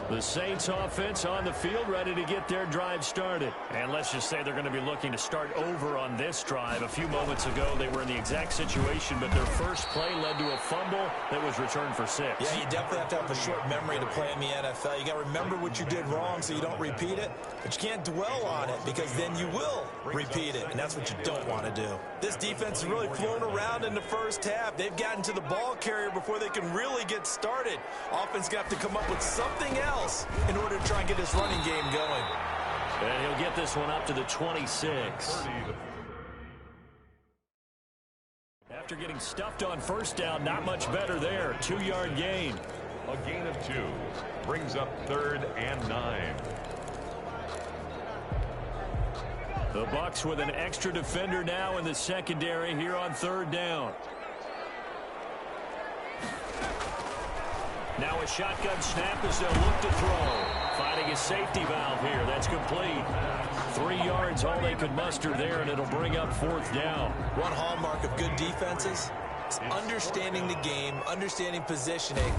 The Saints offense on the field, ready to get their drive started. And let's just say they're going to be looking to start over on this drive. A few moments ago, they were in the exact situation, but their first play led to a fumble that was returned for 6. Yeah, you definitely have to have a short memory to play in the NFL. You got to remember what you did wrong so you don't repeat it, but you can't dwell on it because then you will repeat it, and that's what you don't want to do. This defense has really flown around in the first half. They've gotten to the ball carrier before they can really get started. Offense got to come up with something else in order to try and get this running game going. And he'll get this one up to the 26. After getting stuffed on first down, not much better there. 2-yard gain. A gain of 2 brings up 3rd and 9. The Bucs with an extra defender now in the secondary here on 3rd down. Now a shotgun snap as they'll look to throw. Finding a safety valve here. That's complete. 3 yards, all they could muster there, and it'll bring up 4th down. One hallmark of good defenses is understanding the game, understanding positioning,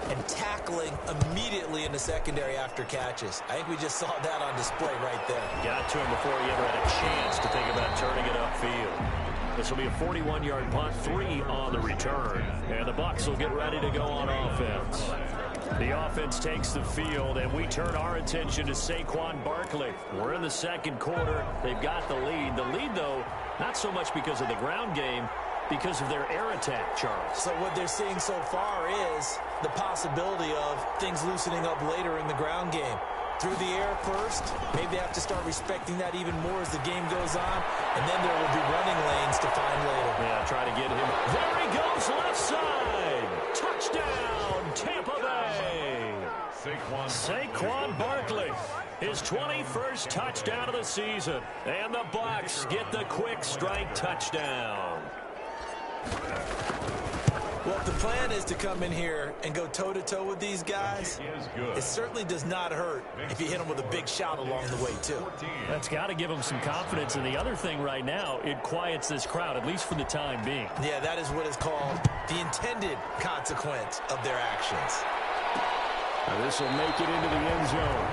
and tackling immediately in the secondary after catches. I think we just saw that on display right there. Got to him before he ever had a chance to think about turning it upfield. This will be a 41-yard punt, 3 on the return. And the Bucs will get ready to go on offense. The offense takes the field, and we turn our attention to Saquon Barkley. We're in the second quarter. They've got the lead. The lead, though, not so much because of the ground game, because of their air attack, Charles. So what they're seeing so far is the possibility of things loosening up later in the ground game. Through the air first, maybe they have to start respecting that even more as the game goes on, and then there will be running lanes to find later. Yeah, try to get him. There he goes, left side. Touchdown, Tampa Bay. Saquon Barkley, his 21st touchdown of the season. And the Bucs get the quick strike touchdown. Well, if the plan is to come in here and go toe-to-toe with these guys, it certainly does not hurt if you hit them with a big shot along the way, too. That's got to give them some confidence. And the other thing right now, it quiets this crowd, at least for the time being. Yeah, that is what is called the intended consequence of their actions. Now this will make it into the end zone.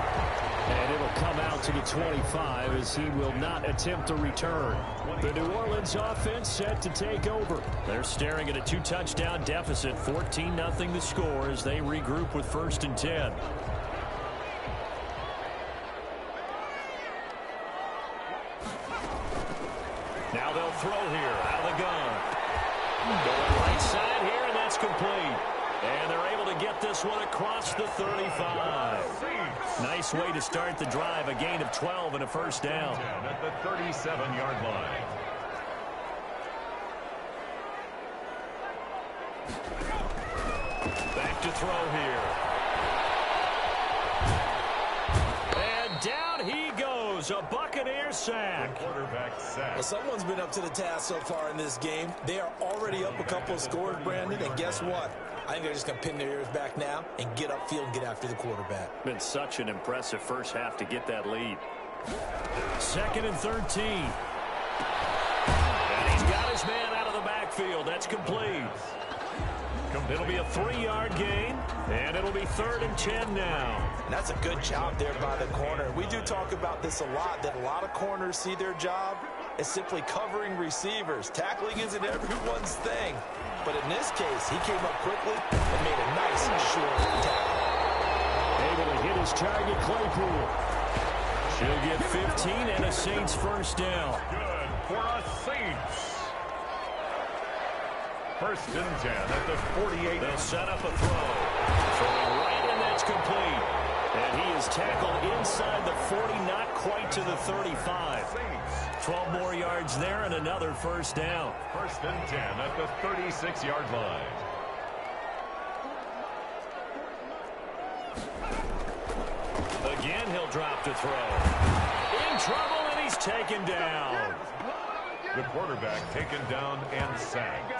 And it'll come out to the 25 as he will not attempt a return. The New Orleans offense set to take over. They're staring at a 2-touchdown deficit, 14-0 the score as they regroup with 1st and 10. Now they'll throw here out of the gun. Going right side here, and that's complete. And they're able to get this one across the 35. Nice way to start the drive. A gain of 12 and a 1st down. At the 37-yard line. Back to throw here. And down he goes. A Buccaneer sack. Quarterback sack. Well, someone's been up to the task so far in this game. They are already up a couple of scores, Brandon, and guess what? I think they're just going to pin their ears back now and get upfield and get after the quarterback. Been such an impressive first half to get that lead. 2nd and 13. And he's got his man out of the backfield. That's complete. It'll be a 3-yard gain, and it'll be 3rd and 10 now. And that's a good job there by the corner. We do talk about this a lot, that a lot of corners see their job as simply covering receivers. Tackling isn't everyone's thing. But in this case, he came up quickly and made a nice, short tackle. Able to hit his target, Claypool. She'll get 15 and a Saints 1st down. Good for a Saints. 1st and 10 at the 48. They'll set up a throw. Throwing right, and that's complete. And he is tackled inside the 40, not quite to the 35. 12 more yards there and another 1st down. 1st and 10 at the 36-yard line. Again, he'll drop to throw. In trouble, and he's taken down. The quarterback taken down and sacked.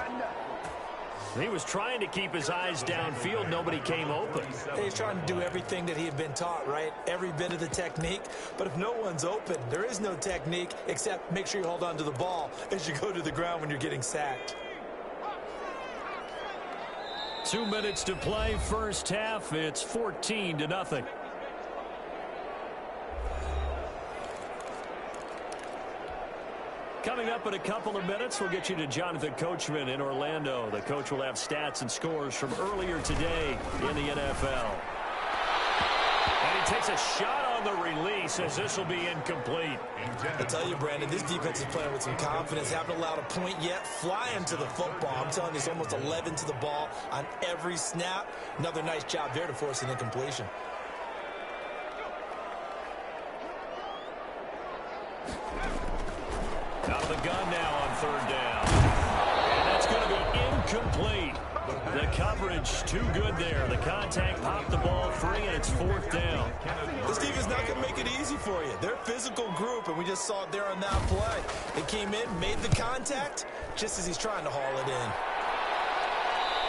He was trying to keep his eyes downfield. Nobody came open. He's trying to do everything that he had been taught, right? Every bit of the technique. But if no one's open, there is no technique except make sure you hold on to the ball as you go to the ground when you're getting sacked. 2 minutes to play, first half. It's 14-0. Coming up in a couple of minutes, we'll get you to Jonathan Coachman in Orlando. The coach will have stats and scores from earlier today in the NFL. And he takes a shot on the release as this will be incomplete. I tell you, Brandon, this defense is playing with some confidence. Haven't allowed a point yet. Flying to the football. I'm telling you, it's almost 11 to the ball on every snap. Another nice job there to force an incompletion. Out of the gun now on third down. And that's going to be incomplete. The coverage too good there. The contact popped the ball free, and it's fourth down. This defense not going to make it easy for you. They're a physical group, and we just saw it there on that play. They came in, made the contact, just as he's trying to haul it in.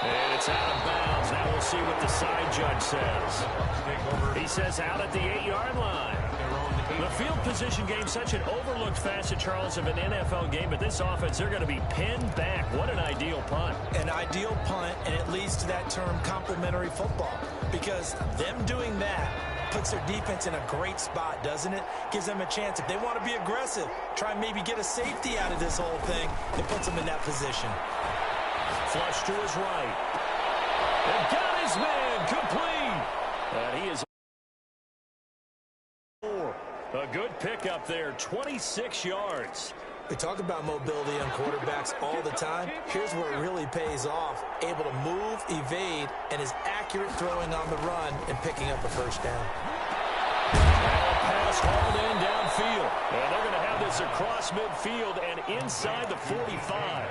And it's out of bounds. Now we'll see what the side judge says. He says out at the 8-yard line. The field position game, such an overlooked facet, Charles, of an NFL game, but this offense, they're going to be pinned back. What an ideal punt. An ideal punt, and it leads to that term complementary football, because them doing that puts their defense in a great spot, doesn't it? Gives them a chance. If they want to be aggressive, try and maybe get a safety out of this whole thing, it puts them in that position. Flush to his right. And got his man complete. And he is a good pickup there, 26 yards. We talk about mobility on quarterbacks all the time. Here's where it really pays off. Able to move, evade, and is accurate throwing on the run and picking up a first down. Pass hauled in downfield. And they're going to have this across midfield and inside the 45.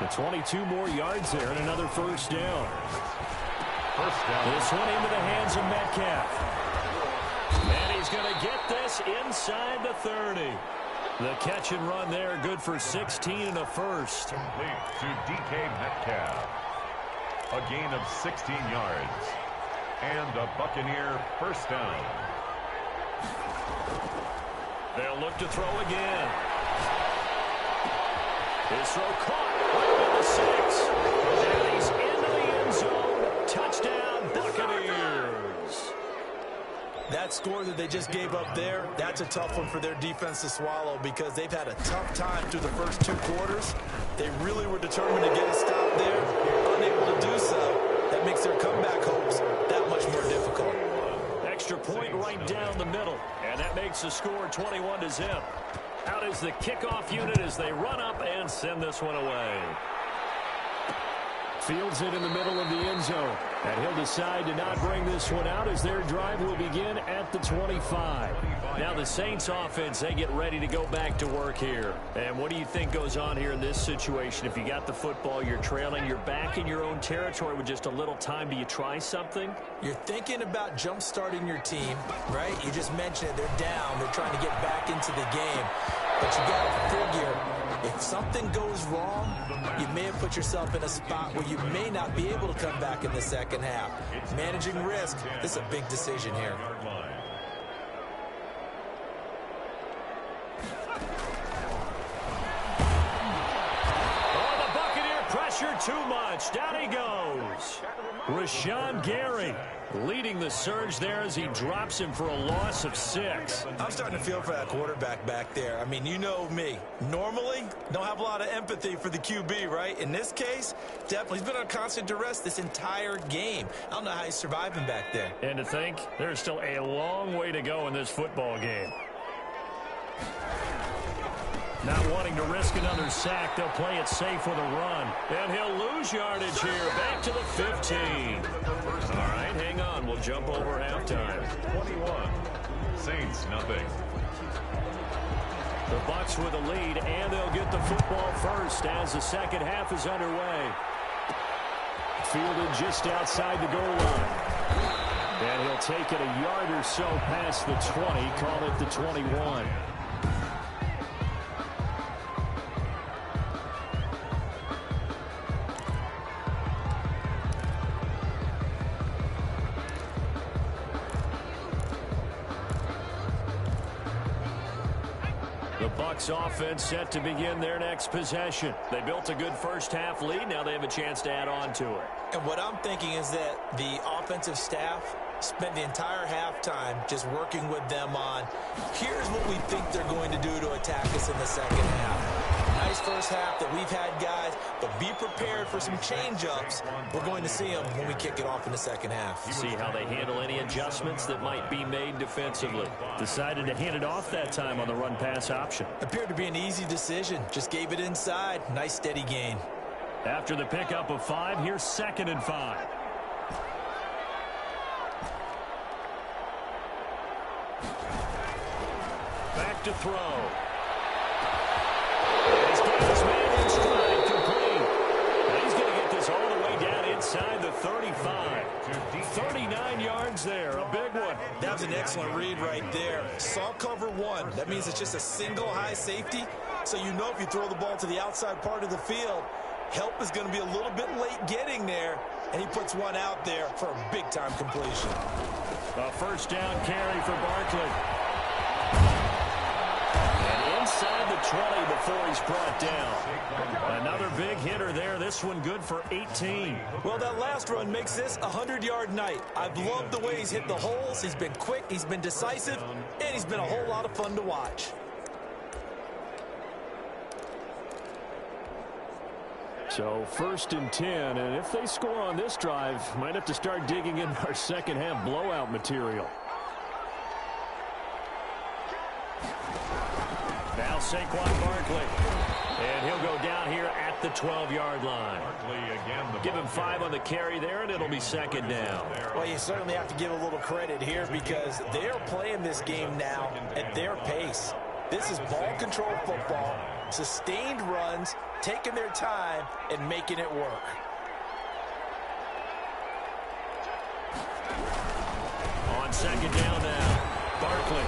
The 22 more yards there and another first down. This one into the hands of Metcalf. And he's going to get this inside the 30. The catch and run there, good for 16 and a first. Complete to DK Metcalf. A gain of 16 yards. And a Buccaneer first down. They'll look to throw again. His throw caught right at the 6. And he's into the end zone. Touchdown, Buccaneers. That score that they just gave up there, that's a tough one for their defense to swallow, because they've had a tough time through the first 2 quarters. They really were determined to get a stop there. Unable to do so, that makes their comeback hopes that much more difficult. Extra point right down the middle, and that makes the score 21-0. Out is the kickoff unit as they run up and send this one away. Fields it in the middle of the end zone. And he'll decide to not bring this one out as their drive will begin at the 25. Now the Saints offense, they get ready to go back to work here. And what do you think goes on here in this situation? If you got the football, you're trailing, you're back in your own territory with just a little time. Do you try something? You're thinking about jump-starting your team, right? You just mentioned it. They're down. They're trying to get back into the game. But you got to figure, if something goes wrong, you may have put yourself in a spot where you may not be able to come back in the second half. Managing risk, this is a big decision here. Oh, the Buccaneer pressure too much. Down he goes. Rashawn Gary leading the surge there as he drops him for a loss of 6. I'm starting to feel for that quarterback back there. I mean, you know me. Normally, don't have a lot of empathy for the QB, right? In this case, definitely. He's been on constant duress this entire game. I don't know how he's surviving back there. And to think, there's still a long way to go in this football game. Not wanting to risk another sack, they'll play it safe with a run. And he'll lose yardage here, back to the 15. All right, hang on. We'll jump over halftime. 21. Saints, nothing. The Bucs with a lead, and they'll get the football first as the second half is underway. Fielded just outside the goal line. And he'll take it a yard or so past the 20, call it the 21. The Bucs offense set to begin their next possession. They built a good first-half lead. Now they have a chance to add on to it. And what I'm thinking is that the offensive staff spent the entire halftime just working with them on, here's what we think they're going to do to attack us in the second half. nice first half that we've had, guys, but be prepared for some change-ups. We're going to see them when we kick it off in the second half. See how they handle any adjustments that might be made defensively. Decided to hand it off that time on the run-pass option. Appeared to be an easy decision. Just gave it inside. Nice, steady gain. After the pickup of 5, here's 2nd and 5. Back to throw. He's got his man in stride, complete. And he's going to get this all the way down inside the 35. 39 yards there, a big one. That was an excellent read right there. Saw cover 1. That means it's just a single high safety. So you know if you throw the ball to the outside part of the field, help is going to be a little bit late getting there. And he puts one out there for a big-time completion. A first down carry for Barkley. Inside the 20 before he's brought down. Another big hitter there. This one good for 18. Well, that last run makes this a 100-yard night. I've loved the way he's hit the holes. He's been quick, he's been decisive, and he's been a whole lot of fun to watch. So 1st and 10, and if they score on this drive, might have to start digging in our second half blowout material. Now Saquon Barkley. And he'll go down here at the 12-yard line. Give him 5 on the carry there, and it'll be 2nd down. Well, you certainly have to give a little credit here because they're playing this game now at their pace. This is ball control football, sustained runs, taking their time, and making it work. On 2nd down now, Barkley.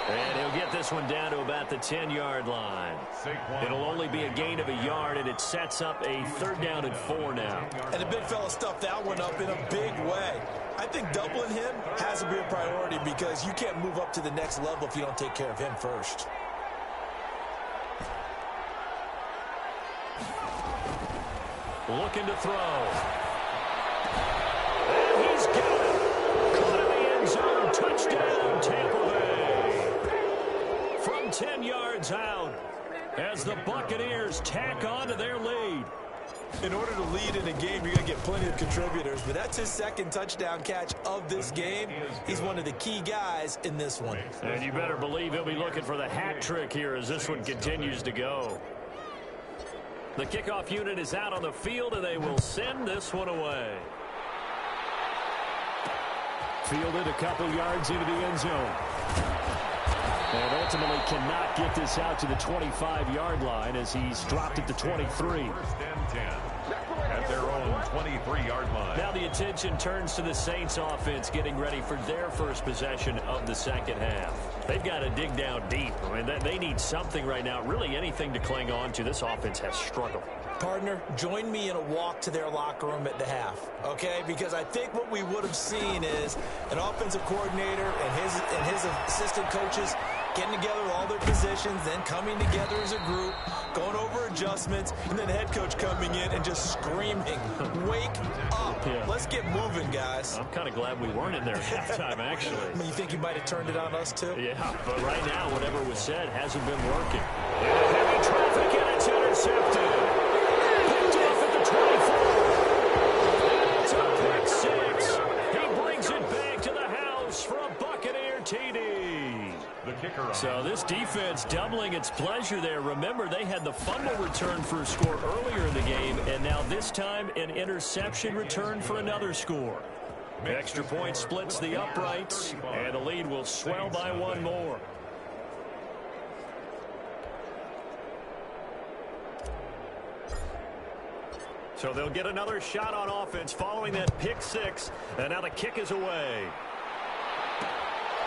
And he'll get this one down to about the 10-yard line. It'll only be a gain of a yard, and it sets up a 3rd down and 4 now. And the big fella stuffed that one up in a big way. I think doubling him has to be a priority because you can't move up to the next level if you don't take care of him first. Looking to throw. And he's got it. Caught in the end zone. Touchdown, Tampa Bay. From 10 yards out as the Buccaneers tack on to their lead. In order to lead in a game, you're going to get plenty of contributors, but that's his 2nd touchdown catch of this game. He's one of the key guys in this one. And you better believe he'll be looking for the hat trick here as this one continues to go. The kickoff unit is out on the field, and they will send this one away. Fielded a couple yards into the end zone. And ultimately cannot get this out to the 25-yard line as he's dropped it to 23. 1st and 10 at their own 23-yard line. Now the attention turns to the Saints offense getting ready for their first possession of the second half. They've got to dig down deep. I mean, they need something right now, really anything to cling on to. This offense has struggled. Partner, join me in a walk to their locker room at the half, okay? Because I think what we would have seen is an offensive coordinator and his assistant coaches getting together with all their positions, then coming together as a group, going over adjustments, and then the head coach coming in and just screaming, wake up. Yeah. Let's get moving, guys. I'm kind of glad we weren't in there at halftime, actually. I mean, you think you might have turned it on us, too? Yeah, but right now, whatever was said hasn't been working. And heavy traffic, and it's intercepted. Picked off at the 24. It's a pick 6. He brings it back to the house for a Buccaneer TD. So this defense doubling its pleasure there. Remember, they had the fumble return for a score earlier in the game, and now this time an interception return for another score. Extra point splits the uprights, and the lead will swell by 1 more. So they'll get another shot on offense following that pick 6, and now the kick is away.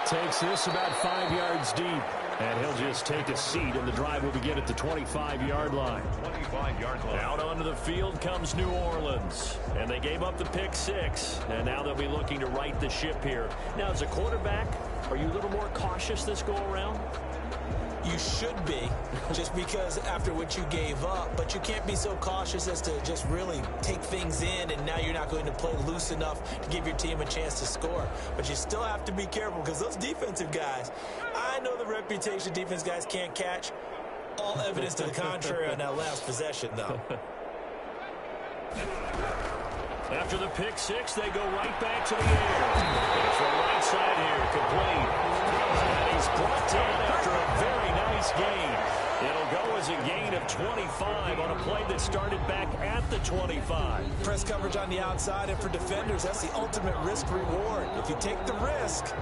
Takes this about 5 yards deep, and he'll just take a seat, and the drive will begin at the 25-yard line. 25-yard line. Out onto the field comes New Orleans, and they gave up the pick 6, and now they'll be looking to right the ship here. Now, as a quarterback, are you a little more cautious this go-around? You should be, just because after what you gave up, but you can't be so cautious as to just really take things in, and now you're not going to play loose enough to give your team a chance to score. But you still have to be careful because those defensive guys, I know the reputation defense guys can't catch All evidence to the contrary on that last possession, though. After the pick six, they go right back to the air. And from right side here, complete. And he's brought down after a very nice gain. It'll go as a gain of 25 on a play that started back at the 25. Press coverage on the outside, and for defenders, that's the ultimate risk-reward. If you take the risk,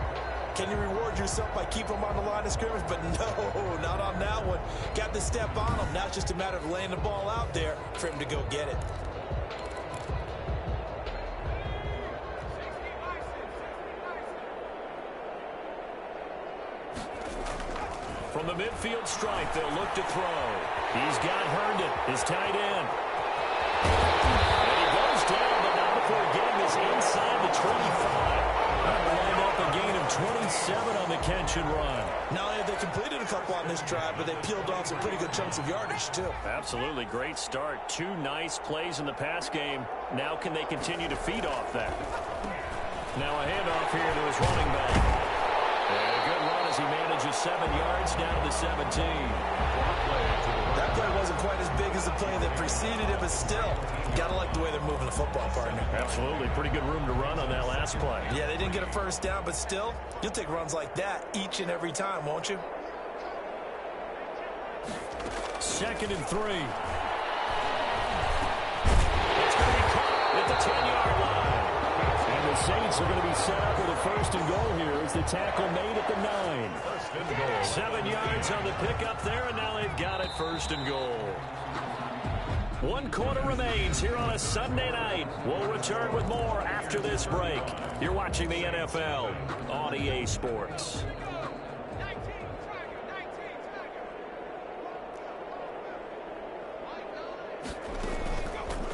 can you reward yourself by keeping them on the line of scrimmage? But no, not on that one. Got to step on them. Now it's just a matter of laying the ball out there for him to go get it. From the midfield stripe, they'll look to throw. He's got Herndon, his tight end. And he goes down, but not before getting this inside the 25. That will end up a gain of 27 on the catch and run. Not only have they completed a couple on this drive, but they peeled off some pretty good chunks of yardage, too. Absolutely great start. 2 nice plays in the pass game. Now can they continue to feed off that? Now a handoff here to his running back. And a good run as he manages 7 yards down to the 17. That play wasn't quite as big as the play that preceded it, but still, gotta like the way they're moving the football, partner. Absolutely. Pretty good room to run on that last play. Yeah, they didn't get a first down, but still, you'll take runs like that each and every time, won't you? 2nd and 3. It's going to be caught at the 10-yard line. And the Saints are going to be set up with a 1st and goal here as the tackle made at the 9. 7 yards on the pickup there, and now they've got it 1st and goal. 1 quarter remains here on a Sunday night. We'll return with more after this break. You're watching the NFL on EA Sports.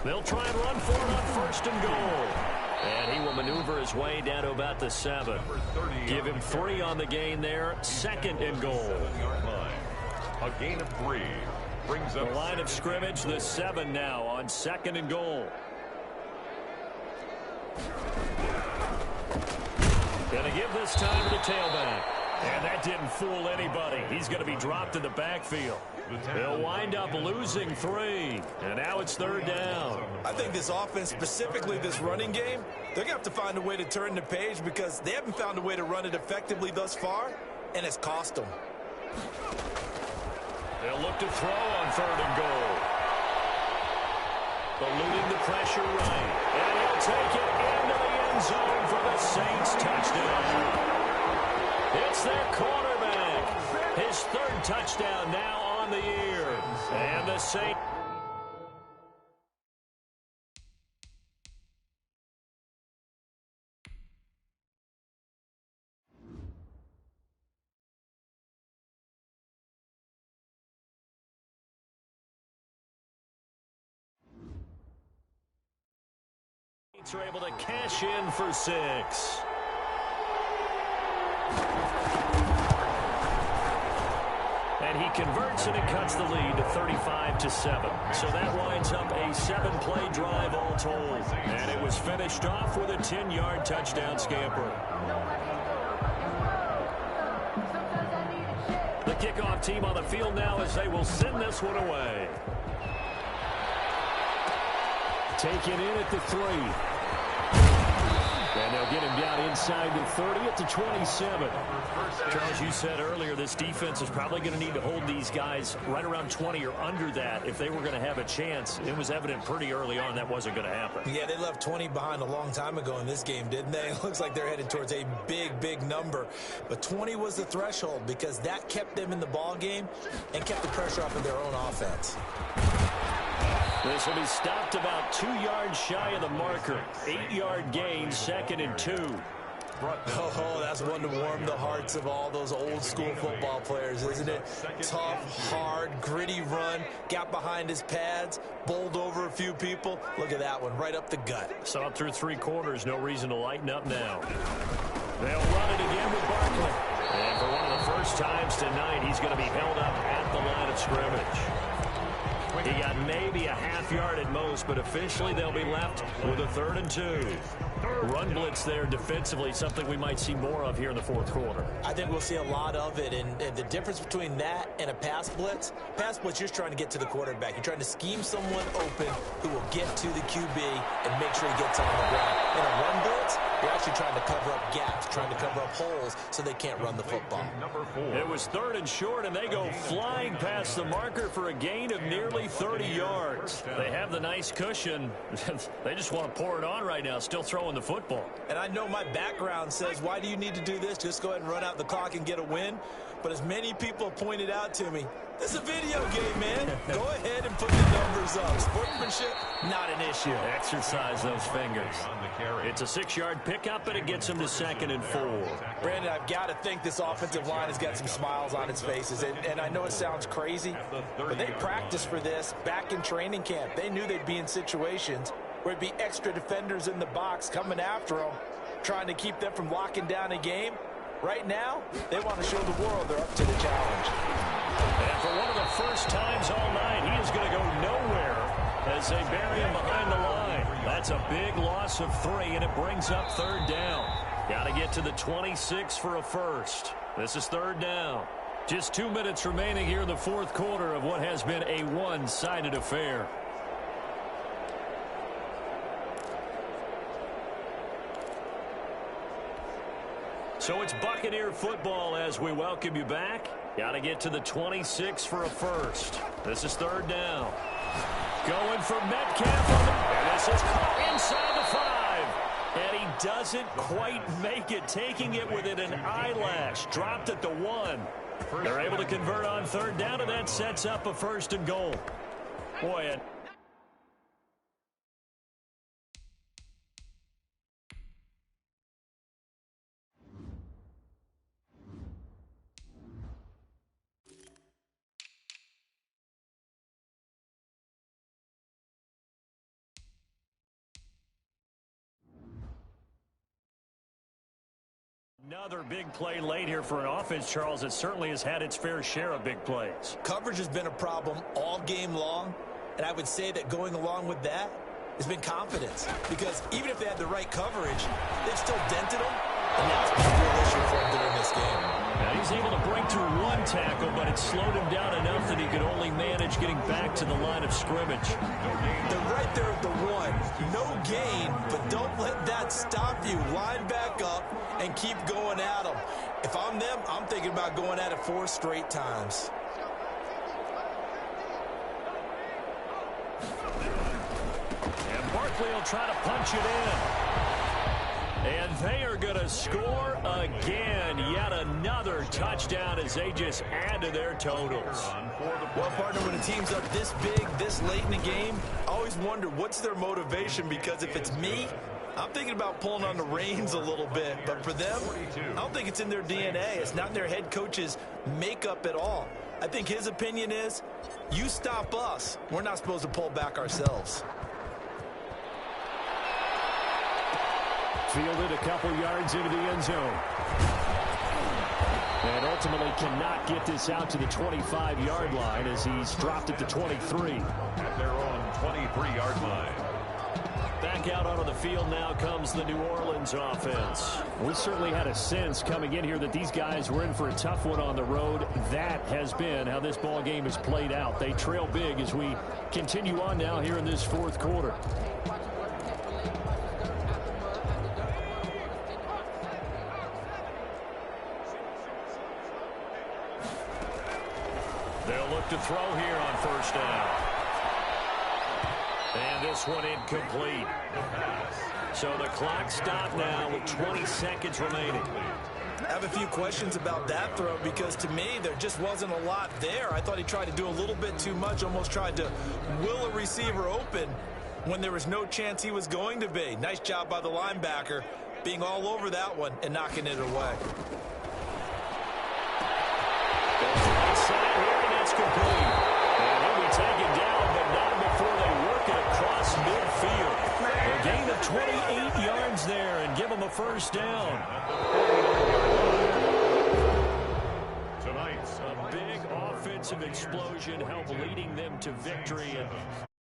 They'll try and run for it on 1st and goal. And he will maneuver his way down to about the 7. Give him 3 on the gain there. 2nd and goal. A gain of 3 brings up the line of scrimmage, the 7 now on 2nd and goal. Gonna give this time to the tailback. And that didn't fool anybody. He's going to be dropped in the backfield. They'll wind up losing 3. And now it's 3rd down. I think this offense, specifically this running game, they're going to have to find a way to turn the page because they haven't found a way to run it effectively thus far, and it's cost them. They'll look to throw on 3rd and goal. Eluding the pressure right. And he'll take it into the end zone for the Saints touchdown. It's their quarterback. His 3rd touchdown now on the year. And the Saints. Are able to cash in for 6. And he converts and it cuts the lead to 35-7. So that winds up a 7-play drive all told. And it was finished off with a 10-yard touchdown scamper. The kickoff team on the field now as they will send this one away. Taken in at the 3. And they'll get him down inside the 30 at the 27. Charles, you said earlier this defense is probably going to need to hold these guys right around 20 or under that if they were going to have a chance. It was evident pretty early on that wasn't going to happen. Yeah, they left 20 behind a long time ago in this game, didn't they? It looks like they're headed towards a big, big number. But 20 was the threshold because that kept them in the ball game and kept the pressure off of their own offense. This will be stopped about 2 yards shy of the marker. 8-yard gain, 2nd and 2. Oh, that's one to warm the hearts of all those old school football players, isn't it? Tough, hard, gritty run, got behind his pads, bowled over a few people. Look at that one, right up the gut. Saw it through 3 quarters, no reason to lighten up now. They'll run it again with Barkley. And for one of the first times tonight, he's going to be held up at the line of scrimmage. He got maybe a half yard at most, but officially they'll be left with a 3rd and 2. Run blitz there defensively, something we might see more of here in the fourth quarter. I think we'll see a lot of it, and the difference between that and a pass blitz, you're just trying to get to the quarterback. You're trying to scheme someone open who will get to the QB and make sure he gets on the ground. In a run blitz, you're actually trying to cover up gaps, trying to cover up holes so they can't run the football. It was 3rd and short, and they go flying past the marker for a gain of nearly 30 yards. They have the nice cushion. They just want to pour it on right now, still throwing the football. And I know my background says, why do you need to do this? Just go ahead and run out the clock and get a win. But as many people pointed out to me, this is a video game, man. Go ahead and put the numbers up. Sportsmanship, not an issue. Exercise those fingers. It's a 6-yard pickup, and it gets them to 2nd and 4. Brandon, I've got to think this offensive line has got some smiles on its faces. And I know it sounds crazy, but they practiced for this back in training camp. They knew they'd be in situations where it'd be extra defenders in the box coming after them, trying to keep them from locking down a game. Right now, they want to show the world they're up to the challenge. And for one of the first times all night, he is going to go nowhere as they bury him behind the line. That's a big loss of 3, and it brings up 3rd down. Got to get to the 26 for a first. This is 3rd down. Just 2 minutes remaining here in the fourth quarter of what has been a one-sided affair. So it's Buccaneer football as we welcome you back. Got to get to the 26 for a first. This is 3rd down. Going for Metcalf and this is caught inside the 5. And he doesn't quite make it, taking it within an eyelash. Dropped at the 1. They're able to convert on 3rd down, and that sets up a 1st and goal. Boy, another big play late here for an offense, Charles. It certainly has had its fair share of big plays. Coverage has been a problem all game long, and I would say that going along with that has been confidence. Because even if they had the right coverage, they've still dented them, and that's been a real issue for them during this game. Now he's able to break through 1 tackle, but it slowed him down enough that he could only manage getting back to the line of scrimmage. They're right there at the 1. No gain, but don't let that stop you. Line back up and keep going at them. If I'm them, I'm thinking about going at it 4 straight times. And Barkley will try to punch it in. And they are going to score again. Yet another touchdown as they just add to their totals. Well, partner, when a team's up this big, this late in the game, I always wonder what's their motivation, because if it's me, I'm thinking about pulling on the reins a little bit. But for them, I don't think it's in their DNA. It's not in their head coach's makeup at all. I think his opinion is, you stop us, we're not supposed to pull back ourselves. Fielded a couple yards into the end zone. And ultimately cannot get this out to the 25-yard line as he's dropped at the 23. At their own 23-yard line. Back out onto the field now comes the New Orleans offense. We certainly had a sense coming in here that these guys were in for a tough one on the road. That has been how this ball game has played out. They trail big as we continue on now here in this fourth quarter. They'll look to throw here on 1st down. And this one incomplete. So the clock stopped now with 20 seconds remaining. I have a few questions about that throw, because to me there just wasn't a lot there. I thought he tried to do a little bit too much, almost tried to will a receiver open when there was no chance he was going to be. Nice job by the linebacker being all over that one and knocking it away. Complete. And he'll be taken down, but not before they work it across midfield. A gain of 28 yards there and give them a 1st down. Tonight's a big offense. offensive explosion help leading them to victory. And